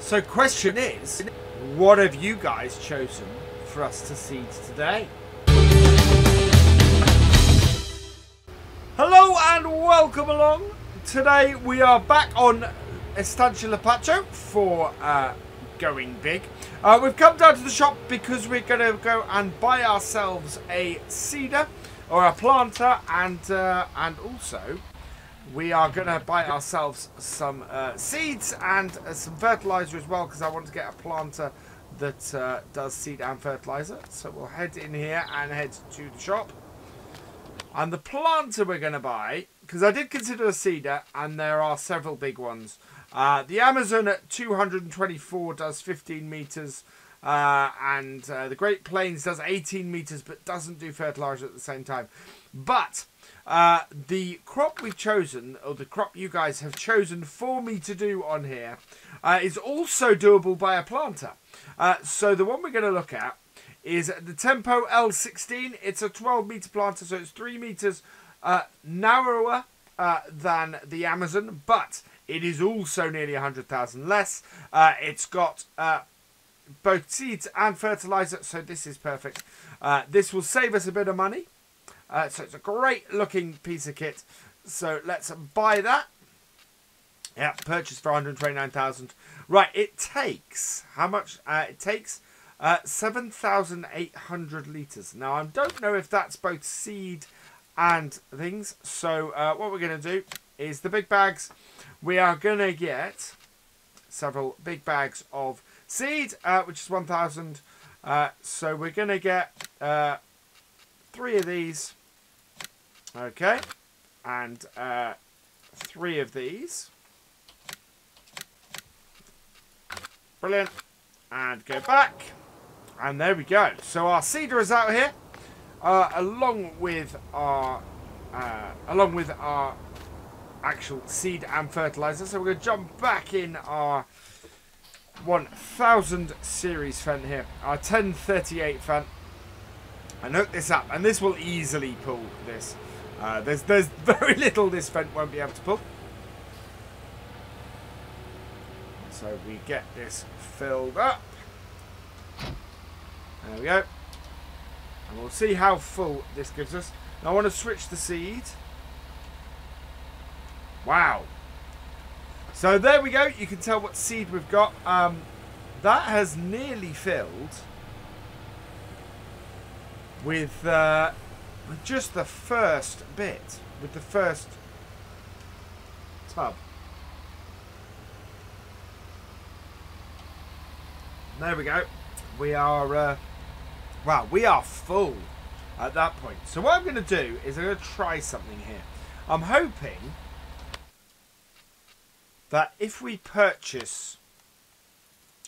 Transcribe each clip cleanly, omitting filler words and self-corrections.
So question is, what have you guys chosen for us to seed today? Hello and welcome along. Today we are back on Estancia Lapacho for going big. We've come down to the shop because we're going to go and buy ourselves a seeder or a planter, and also we are going to buy ourselves some seeds and some fertilizer as well, because I want to get a planter that does seed and fertilizer. So we'll head in here and head to the shop. And the planter we're going to buy, because I did consider a seeder and there are several big ones. The Amazon at 224 does 15 meters, and the Great Plains does 18 meters but doesn't do fertilizer at the same time. But the crop we've chosen, or the crop you guys have chosen for me to do on here, is also doable by a planter. So the one we're going to look at is the Tempo L16. It's a 12 meter planter, so it's 3 meters narrower than the Amazon, but it is also nearly 100,000 less. It's got both seeds and fertilizer, so this is perfect. This will save us a bit of money. So it's a great looking piece of kit. So let's buy that. Yeah, purchased for 129,000. Right, it takes how much? It takes 7,800 litres. Now, I don't know if that's both seed and things. So what we're going to do is the big bags. We are going to get several big bags of seed, which is 1,000. So we're going to get 3 of these. Okay. And 3 of these. Brilliant. And go back. And there we go. So our seeder is out here, along with our actual seed and fertilizer. So we're going to jump back in our 1000 series Fendt here, our 1038 Fendt, and hook this up. And this will easily pull this. There's very little this Fendt won't be able to pull. So we get this filled up. There we go. And we'll see how full this gives us. Now I want to switch the seed. Wow. So there we go. You can tell what seed we've got. That has nearly filled with just the first bit. With the first tub. There we go. We are, well, we are full at that point. So what I'm going to do is I'm going to try something here. I'm hoping that if we purchase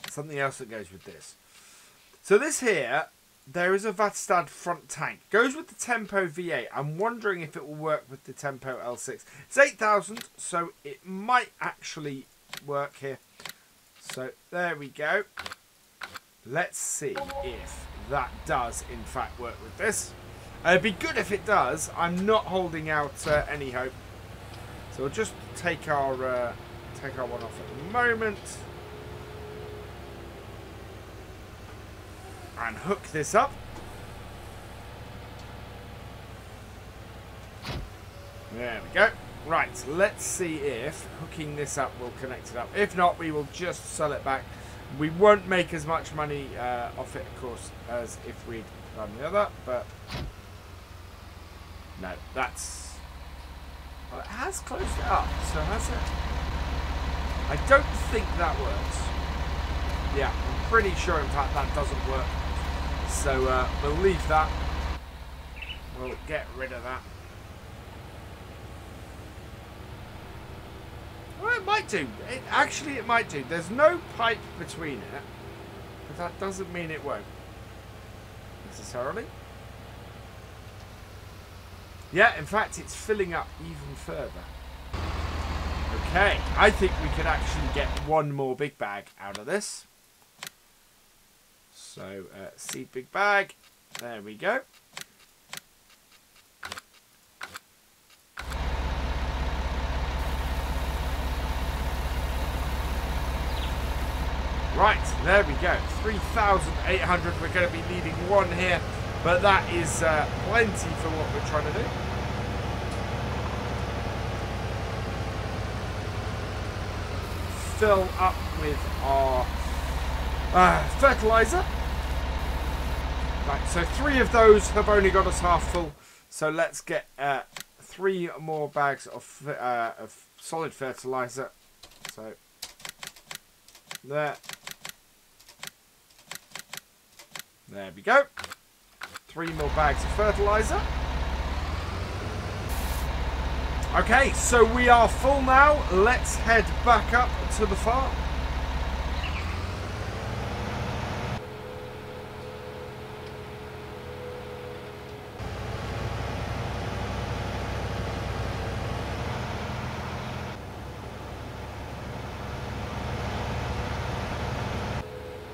something else that goes with this. So this here, there is a Vatstad front tank. Goes with the Tempo V8. I'm wondering if it will work with the Tempo L6. It's 8,000, so it might actually work here. So there we go. Let's see if that does in fact work with this. It'd be good if it does. I'm not holding out any hope. So we'll just take our one off at the moment and hook this up. There we go. Right, let's see if hooking this up will connect it up. If not, we will just sell it back. We won't make as much money off it, of course, as if we'd done the other, but no, that's... Well, it has closed it up, so has it? I don't think that works. Yeah, I'm pretty sure, in fact, that doesn't work. So we'll leave that. We'll get rid of that. Well, it might do. It might do. There's no pipe between it, but that doesn't mean it won't necessarily. Yeah, in fact, it's filling up even further. Okay, I think we could actually get one more big bag out of this. So, seed big bag. There we go. Right, there we go. 3,800. We're going to be needing one here, but that is plenty for what we're trying to do. Fill up with our fertilizer. Right, so 3 of those have only got us half full. So let's get 3 more bags of solid fertilizer. So there we go. 3 more bags of fertilizer. Okay, so we are full now. Let's head back up to the farm.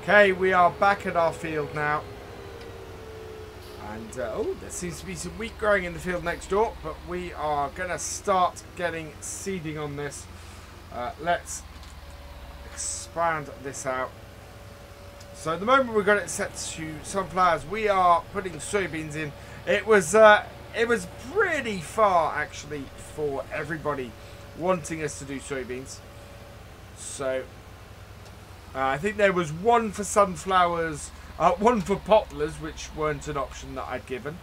Okay, we are back at our field now. And, oh, there seems to be some wheat growing in the field next door, but we are going to start getting seeding on this. Let's expand this out. So at the moment we've got it set to sunflowers. We are putting soybeans in. It was pretty far, actually, for everybody wanting us to do soybeans. So I think there was 1 for sunflowers, 1 for poplars, which weren't an option that I'd given,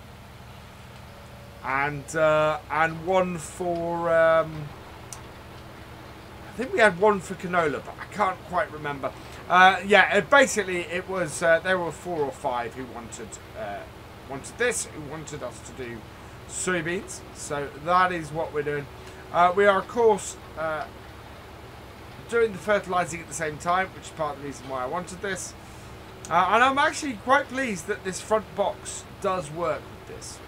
and 1 for I think we had 1 for canola, but I can't quite remember. Yeah, basically it was there were 4 or 5 who wanted this, who wanted us to do soybeans. So that is what we're doing. We are of course doing the fertilizing at the same time, which is part of the reason why I wanted this. And I'm actually quite pleased that this front box does work with this.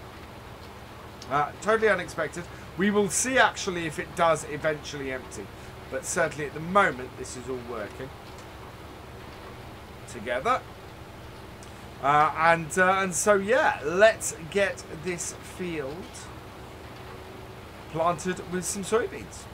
Totally unexpected. We will see actually if it does eventually empty. But certainly at the moment this is all working together. And so yeah, let's get this field planted with some soybeans.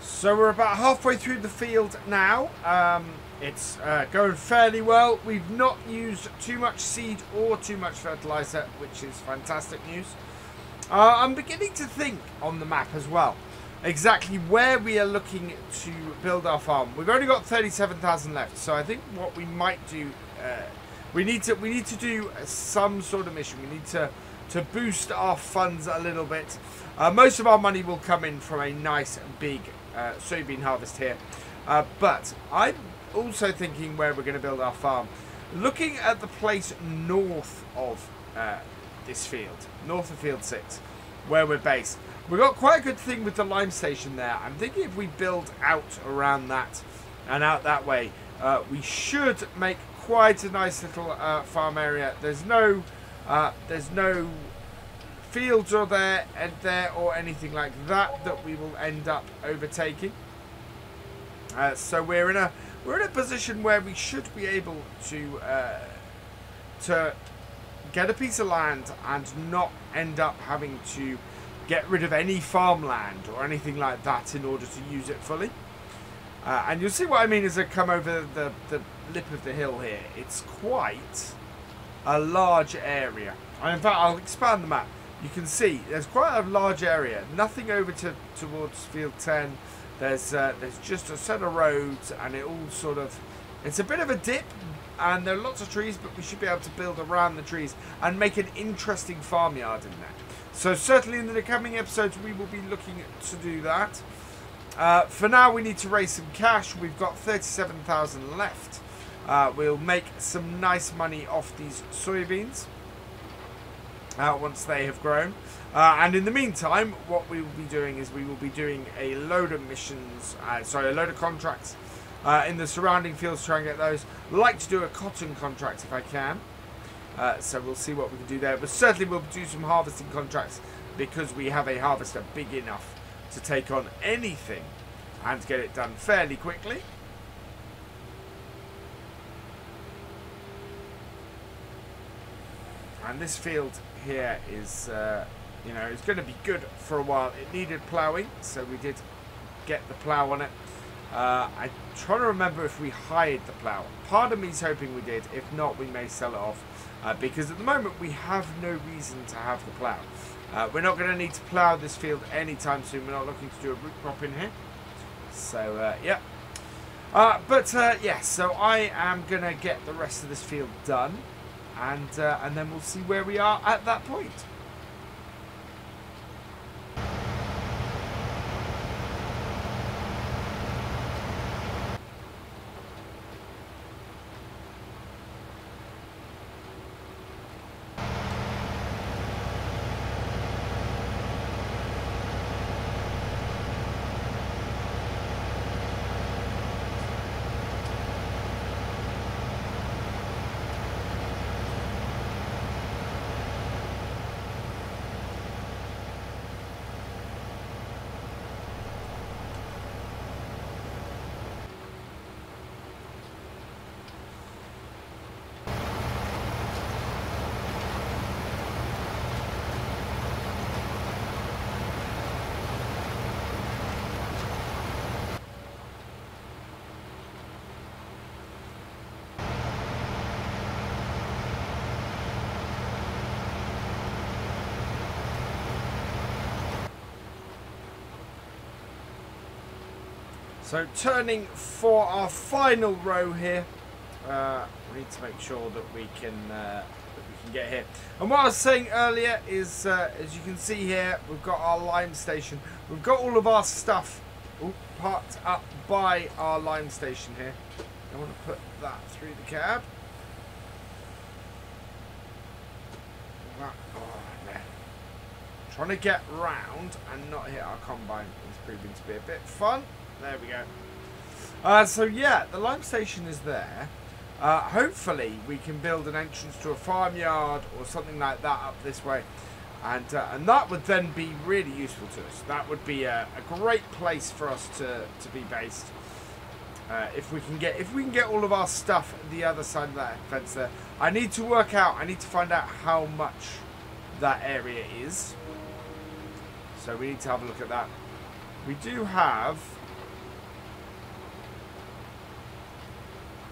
So we're about halfway through the field now. It's going fairly well. We've not used too much seed or too much fertilizer, which is fantastic news. I'm beginning to think on the map as well exactly where we are looking to build our farm. We've only got 37,000 left, so I think what we might do, we need to do some sort of mission. We need to boost our funds a little bit. Most of our money will come in from a nice big soybean harvest here, but I'm also thinking where we're going to build our farm. Looking at the place north of this field, north of field 6, where we're based, we've got quite a good thing with the lime station there. I'm thinking if we build out around that and out that way, we should make quite a nice little farm area. There's no fields or there or anything like that we will end up overtaking. So we're in a position where we should be able to get a piece of land and not end up having to get rid of any farmland or anything like that in order to use it fully. And you'll see what I mean as I come over the lip of the hill here. It's quite a large area. And in fact, I'll expand the map. You can see there's quite a large area. Nothing over towards field 10. There's just a set of roads, and it all sort of, it's a bit of a dip, and there are lots of trees, but we should be able to build around the trees and make an interesting farmyard in there. So certainly in the coming episodes we will be looking to do that. For now we need to raise some cash. We've got 37,000 left. We'll make some nice money off these soybeans once they have grown. And in the meantime, what we will be doing is we will be doing a load of missions, a load of contracts in the surrounding fields to try and get those. I'd like to do a cotton contract if I can. So we'll see what we can do there. But certainly we'll do some harvesting contracts because we have a harvester big enough to take on anything and get it done fairly quickly. And this field here is, you know, it's going to be good for a while. It needed ploughing, so we did get the plough on it. I'm trying to remember if we hired the plough. Part of me is hoping we did. If not, we may sell it off. Because at the moment we have no reason to have the plough. We're not going to need to plough this field anytime soon. We're not looking to do a root crop in here. So, yeah. Yeah, so I am going to get the rest of this field done. And then we'll see where we are at that point. So turning for our final row here, we need to make sure that we can get here. And what I was saying earlier is, as you can see here, we've got our lime station. We've got all of our stuff parked up by our lime station here. I want to put that through the cab. Trying to get round and not hit our combine is proving to be a bit fun. There we go. So yeah, the lime station is there. Hopefully we can build an entrance to a farmyard or something like that up this way, and that would then be really useful to us. That would be a great place for us to be based. If we can get all of our stuff at the other side of that fence there. I need to find out how much that area is. So we need to have a look at that. We do have,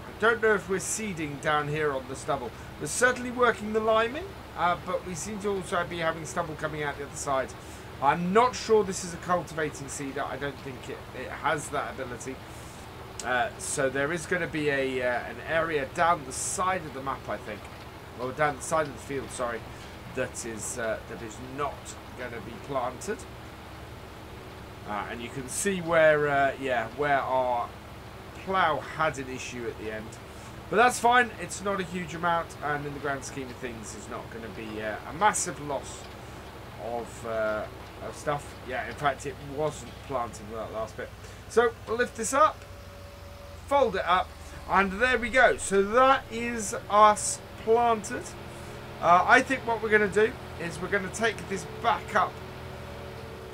I don't know if we're seeding down here on the stubble. We're certainly working the liming, but we seem to also be having stubble coming out the other side. I'm not sure this is a cultivating seeder. I don't think it has that ability. So there is going to be an area down the side of the map, I think. Well, down the side of the field, sorry, that is not going to be planted. And you can see where our plough had an issue at the end. But that's fine. It's not a huge amount, and in the grand scheme of things, it's not going to be a massive loss of stuff. Yeah, in fact, it wasn't planted with that last bit. So we'll lift this up, fold it up, and there we go. So that is us planted. I think what we're going to do is we're going to take this back up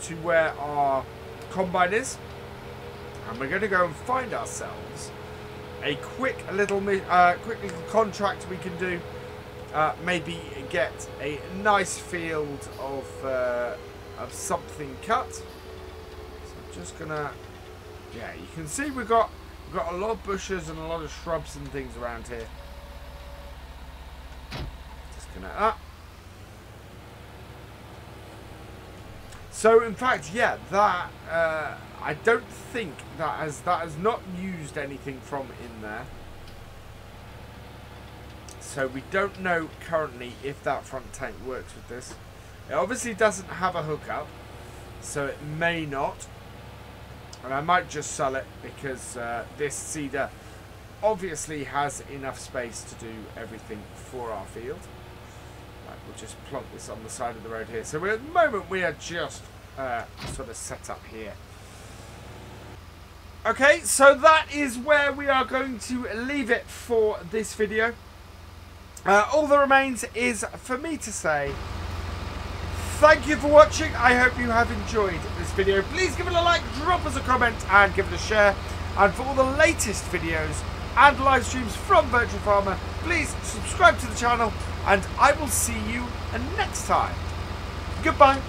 to where our combine is, and we're going to go and find ourselves a quick little contract we can do. Maybe get a nice field of something cut. So I'm just gonna, yeah, you can see we've got a lot of bushes and a lot of shrubs and things around here. disconnect that. So in fact, yeah, that I don't think that has not used anything from in there. So we don't know currently if that front tank works with this. It obviously doesn't have a hookup, so it may not. And I might just sell it because this seeder obviously has enough space to do everything for our field. Right, we'll just plonk this on the side of the road here. So at the moment we are just sort of set up here. Okay, so that is where we are going to leave it for this video. All that remains is for me to say thank you for watching. I hope you have enjoyed this video. Please give it a like, drop us a comment and give it a share. And for all the latest videos and live streams from FendtFarmer, please subscribe to the channel and I will see you next time. Goodbye.